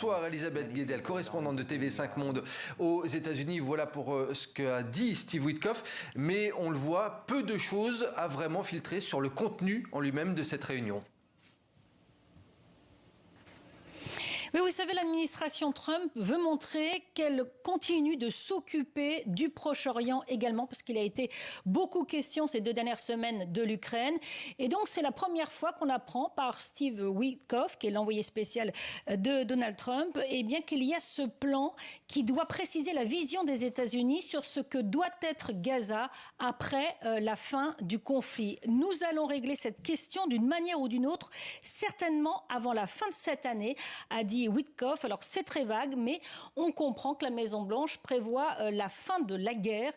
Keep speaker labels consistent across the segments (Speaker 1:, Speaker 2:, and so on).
Speaker 1: Bonsoir Elisabeth Guedel, correspondante de TV5 Monde aux États-Unis. Voilà pour ce qu'a dit Steve Witkoff. Mais on le voit, peu de choses a vraiment filtré sur le contenu en lui-même de cette réunion.
Speaker 2: Mais vous savez, l'administration Trump veut montrer qu'elle continue de s'occuper du Proche-Orient également, parce qu'il a été beaucoup question ces 2 dernières semaines de l'Ukraine. Et donc, c'est la première fois qu'on apprend par Steve Witkoff, qui est l'envoyé spécial de Donald Trump, eh bien qu'il y a ce plan qui doit préciser la vision des États-Unis sur ce que doit être Gaza après la fin du conflit. Nous allons régler cette question d'une manière ou d'une autre, certainement avant la fin de cette année, a dit Witkoff. Alors c'est très vague, mais on comprend que la Maison-Blanche prévoit la fin de la guerre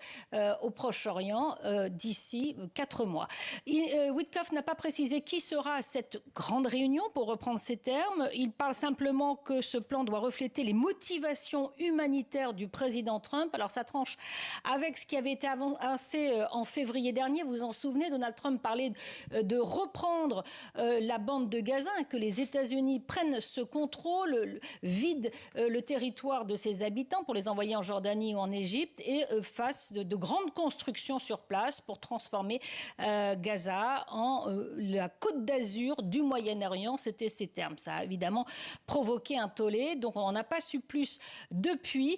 Speaker 2: au Proche-Orient d'ici 4 mois. Witkoff n'a pas précisé qui sera à cette grande réunion, pour reprendre ses termes. Il parle simplement que ce plan doit refléter les motivations humanitaires du président Trump. Alors ça tranche avec ce qui avait été avancé en février dernier. Vous vous en souvenez, Donald Trump parlait de reprendre la bande de Gaza, que les États-Unis prennent ce contrôle, vide le territoire de ses habitants pour les envoyer en Jordanie ou en Égypte et fasse de grandes constructions sur place pour transformer Gaza en la côte d'Azur du Moyen-Orient. C'était ses termes. Ça a évidemment provoqué un tollé, donc on n'a pas su plus depuis.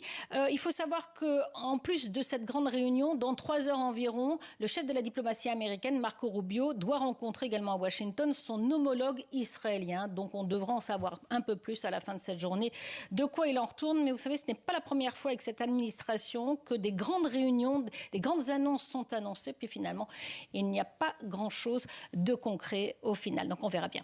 Speaker 2: Il faut savoir qu'en plus de cette grande réunion, dans 3 heures environ, le chef de la diplomatie américaine, Marco Rubio, doit rencontrer également à Washington son homologue israélien. Donc on devra en savoir un peu plus à la fin de cette journée de quoi il en retourne. Mais vous savez, ce n'est pas la première fois avec cette administration que des grandes réunions, des grandes annonces sont annoncées, puis finalement, il n'y a pas grand-chose de concret au final. Donc on verra bien.